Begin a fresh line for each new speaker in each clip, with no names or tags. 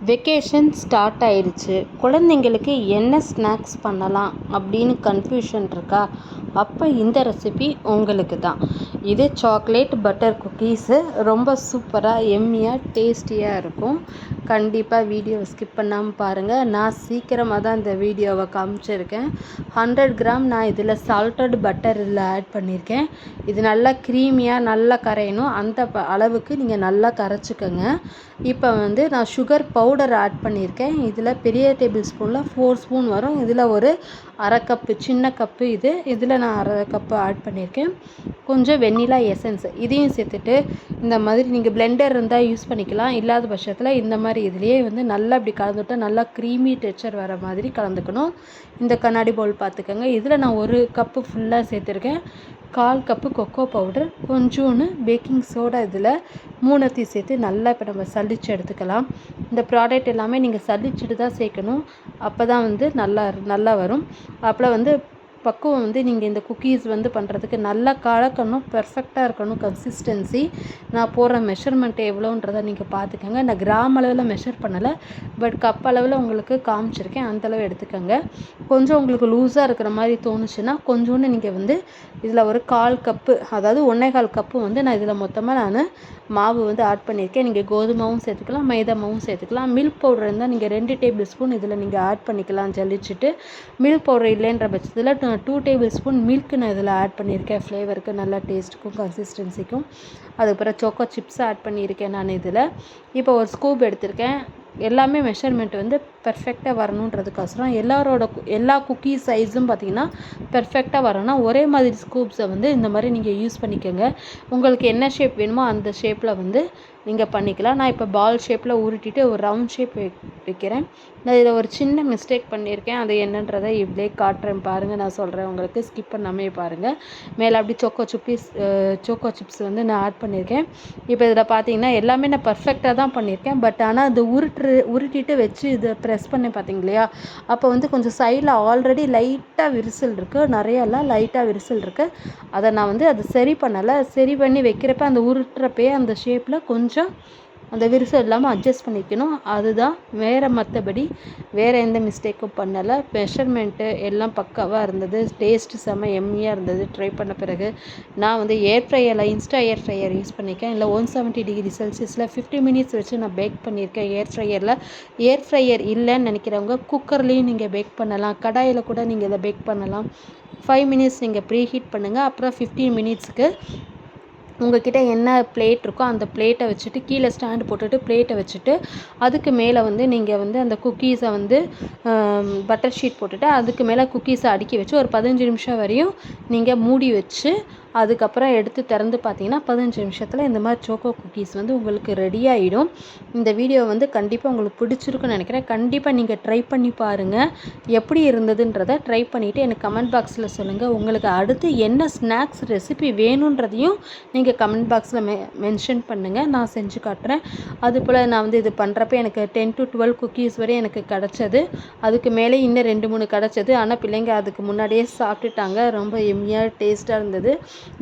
Vacation start ஆயிடுச்சு. குழந்தைங்களுக்கு என்ன ஸ்நாக்ஸ் பண்ணலாம் அப்படின்னு கன்ஃபியூஷன் இருக்கா? அப்போ இந்த ரெசிபி உங்களுக்கு தான். இது சாக்லேட் பட்டர் குக்கீஸு. ரொம்ப சூப்பராக எம்மியாக டேஸ்டியாக இருக்கும். கண்டிப்பாக வீடியோவை ஸ்கிப் பண்ணாமல் பாருங்கள். நான் சீக்கிரமாக தான் இந்த வீடியோவை காமிச்சிருக்கேன். 100 கிராம் நான் இதில் சால்டட் பட்டர் இதில் ஆட் பண்ணியிருக்கேன். இது நல்லா க்ரீமியாக நல்லா கரையணும். அந்த அளவுக்கு நீங்கள் நல்லா கரைச்சிக்கோங்க. இப்போ வந்து நான் சுகர் பவுடர் ஆட் பண்ணியிருக்கேன். இதில் பெரிய டேபிள் ஸ்பூனில் 4 ஸ்பூன் வரும். இதில் ஒரு அரை கப்பு, சின்ன கப்பு இதில் நான் அரை கப்பு ஆட் பண்ணியிருக்கேன். கொஞ்சம் வெண்ணிலா எசன்ஸ் இதையும் சேர்த்துட்டு இந்த மாதிரி நீங்கள் பிளெண்டர் இருந்தால் யூஸ் பண்ணிக்கலாம். இல்லாத பட்சத்தில் இந்த மாதிரி இதுலேயே வந்து நல்லா இப்படி கலந்துவிட்டால் நல்லா க்ரீமி டெக்ஸ்சர் வர மாதிரி கலந்துக்கணும். இந்த கண்ணாடி பவுல் பார்த்துக்கோங்க. இதில் நான் ஒரு கப்பு ஃபுல்லாக சேர்த்துருக்கேன். 1/4 கப்பு கொக்கோ பவுடர், கொஞ்சோன்னு பேக்கிங் சோடா, இதில் 3 சேர்த்து நல்லா இப்போ நம்ம சலிச்சு எடுத்துக்கலாம். இந்த ப்ராடக்ட் எல்லாமே நீங்கள் சலிச்சுட்டு தான் சேர்க்கணும். அப்போ தான் வந்து நல்லா வரும். அப்போ வந்து பக்குவம் வந்து நீங்கள் இந்த குக்கீஸ் வந்து பண்ணுறதுக்கு நல்லா கலக்கணும். பெர்ஃபெக்டாக இருக்கணும் கன்சிஸ்டன்சி. நான் போடுற மெஷர்மெண்ட் எவ்வளோன்றதை நீங்கள் பார்த்துக்கோங்க. நான் கிராம் அளவில் மெஷர் பண்ணலை, பட் கப் அளவில் உங்களுக்கு காமிச்சிருக்கேன். அந்தளவு எடுத்துக்கோங்க. கொஞ்சம் உங்களுக்கு லூஸாக இருக்கிற மாதிரி தோணுச்சுன்னா கொஞ்சோண்டு நீங்கள் வந்து இதில் ஒரு 1/4 கப்பு, அதாவது 1/4 கப்பு வந்து நான் இதில் மொத்தமாக மாவு வந்து ஆட் பண்ணியிருக்கேன். நீங்கள் கோதுமாவும் சேர்த்துக்கலாம், மைதா மாவும் சேர்த்துக்கலாம். மில்க் பவுடர் இருந்தால் நீங்கள் 2 டேபிள் ஸ்பூன் இதில் நீங்கள் ஆட் பண்ணிக்கலாம் ஜல்லிச்சுட்டு. மில்க் பவுடர் இல்லைன்ற பட்சத்தில் 2 டேபிள் ஸ்பூன் மில்க் நான் இதில் ஆட் பண்ணியிருக்கேன். ஃப்ளேவருக்கு நல்லா டேஸ்ட்டுக்கும் கன்சிஸ்டன்சிக்கும். அதுக்கப்புறம் சோக்கோ சிப்ஸ் ஆட் பண்ணியிருக்கேன் நான் இதில். இப்போ ஒரு ஸ்கூப் எடுத்திருக்கேன். எல்லாமே மெஷர்மெண்ட் வந்து பெர்ஃபெக்டாக வரணுன்றதுக்கோசரம் எல்லா குக்கீஸ் சைஸும் பார்த்திங்கன்னா பெர்ஃபெக்டாக வரணும்னா ஒரே மாதிரி ஸ்கூப்ஸை வந்து இந்த மாதிரி நீங்கள் யூஸ் பண்ணிக்கோங்க. உங்களுக்கு என்ன ஷேப் வேணுமோ அந்த ஷேப்பில் வந்து நீங்கள் பண்ணிக்கலாம். நான் இப்போ பால் ஷேப்பில் உருட்டிட்டு ஒரு ரவுண்ட் ஷேப் வைக்கிறேன். நான் இதில் ஒரு சின்ன மிஸ்டேக் பண்ணியிருக்கேன். அது என்னன்றதை இப்படியே காட்டுறேன் பாருங்கள். நான் சொல்கிறேன் உங்களுக்கு, ஸ்கிப் பண்ணாமே பாருங்கள். மேலே அப்படி சோக்கோ சிப்ஸ் வந்து நான் ஆட் பண்ணியிருக்கேன். இப்போ இதில் பார்த்தீங்கன்னா எல்லாமே நான் பர்ஃபெக்டாக தான் பண்ணியிருக்கேன். பட் ஆனால் அது உருட்டிட்டு வச்சு இதை ப்ரெஸ் பண்ணி பார்த்தீங்க இல்லையா, அப்போ வந்து கொஞ்சம் சைடில் ஆல்ரெடி லைட்டாக விரிசல் இருக்குது. நிறையாலாம் லைட்டாக விரிசல் இருக்குது. அதை நான் வந்து அது சரி பண்ணலை. சரி பண்ணி வைக்கிறப்ப அந்த உருட்டுறப்பே அந்த ஷேப்பில் கொஞ்சம் அந்த விரிசல் இல்லாமல் அட்ஜஸ்ட் பண்ணிக்கணும். அதுதான், மற்றபடி வேறு எந்த மிஸ்டேக்கும் பண்ணலை. மெஷர்மெண்ட்டு எல்லாம் பக்காவாக இருந்தது. டேஸ்ட்டு செம்ம எம்மியாக இருந்தது. ட்ரை பண்ண பிறகு நான் வந்து இன்ஸ்டா ஏர் ஃப்ரையர் யூஸ் பண்ணியிருக்கேன். இல்லை 170 டிகிரி செல்சியஸில் 50 மினிட்ஸ் வச்சு நான் பேக் பண்ணியிருக்கேன் ஏர் ஃப்ரையரில். ஏர் ஃப்ரையர் இல்லைன்னு நினைக்கிறவங்க குக்கர்லேயும் நீங்கள் பேக் பண்ணலாம். கடாயில் கூட நீங்கள் இதை பேக் பண்ணலாம். 5 மினிட்ஸ் நீங்கள் ப்ரீ ஹீட் பண்ணுங்கள். அப்புறம் 15 மினிட்ஸுக்கு உங்கள்கிட்ட என்ன பிளேட் இருக்கோ அந்த பிளேட்டை வச்சுட்டு கீழே ஸ்டாண்டு போட்டுட்டு பிளேட்டை வச்சுட்டு அதுக்கு மேலே வந்து நீங்கள் வந்து அந்த குக்கீஸை வந்து பட்டர் ஷீட் போட்டுட்டு அதுக்கு மேலே குக்கீஸை அடுக்கி வச்சு ஒரு 15 நிமிஷம் வரையும் நீங்கள் மூடி வச்சு அதுக்கப்புறம் எடுத்து திறந்து பார்த்தீங்கன்னா 15 நிமிஷத்தில் இந்த மாதிரி சோக்கோ குக்கீஸ் வந்து உங்களுக்கு ரெடி ஆகிடும். இந்த வீடியோ வந்து கண்டிப்பாக உங்களுக்கு பிடிச்சிருக்குன்னு நினைக்கிறேன். கண்டிப்பாக நீங்கள் ட்ரை பண்ணி பாருங்கள். எப்படி இருந்ததுன்றதை ட்ரை பண்ணிவிட்டு எனக்கு கமெண்ட் பாக்ஸில் சொல்லுங்கள். உங்களுக்கு அடுத்து என்ன ஸ்நாக்ஸ் ரெசிபி வேணுன்றதையும் நீங்கள் கமெண்ட் பாக்ஸில் மென்ஷன் பண்ணுங்கள். நான் செஞ்சு காட்டுறேன். அதுபோல் நான் வந்து இது பண்ணுறப்ப எனக்கு 10 to 12 குக்கீஸ் வரை எனக்கு கிடச்சது. அதுக்கு மேலே இன்னும் 2-3 கிடச்சது. ஆனால் பிள்ளைங்க அதுக்கு முன்னாடியே சாப்பிட்டுட்டாங்க. ரொம்ப எம்மியாக டேஸ்ட்டாக இருந்தது.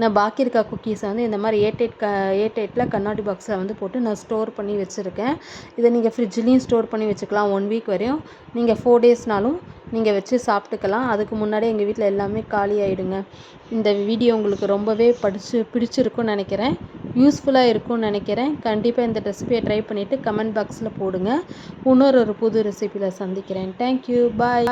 நான் பாக்கி இருக்க குக்கீஸை வந்து இந்த மாதிரி ஏர்டைட்டில் கண்ணாடி பாக்ஸில் வந்து போட்டு நான் ஸ்டோர் பண்ணி வச்சுருக்கேன். இதை நீங்கள் ஃப்ரிட்ஜ்லேயும் ஸ்டோர் பண்ணி வச்சுக்கலாம். 1 வீக் வரையும். நீங்கள் 4 டேஸ்னாலும் நீங்கள் வச்சு சாப்பிட்டுக்கலாம். அதுக்கு முன்னாடி எங்கள் வீட்டில் எல்லாமே காலி ஆகிடுங்க. இந்த வீடியோ உங்களுக்கு ரொம்பவே பிடிச்சிருக்குன்னு நினைக்கிறேன். யூஸ்ஃபுல்லாக இருக்கும்னு நினைக்கிறேன். கண்டிப்பாக இந்த ரெசிபியை ட்ரை பண்ணிவிட்டு கமெண்ட் பாக்ஸில் போடுங்க. இன்னொரு புது ரெசிபியில் சந்திக்கிறேன். தேங்க்யூ, பாய்.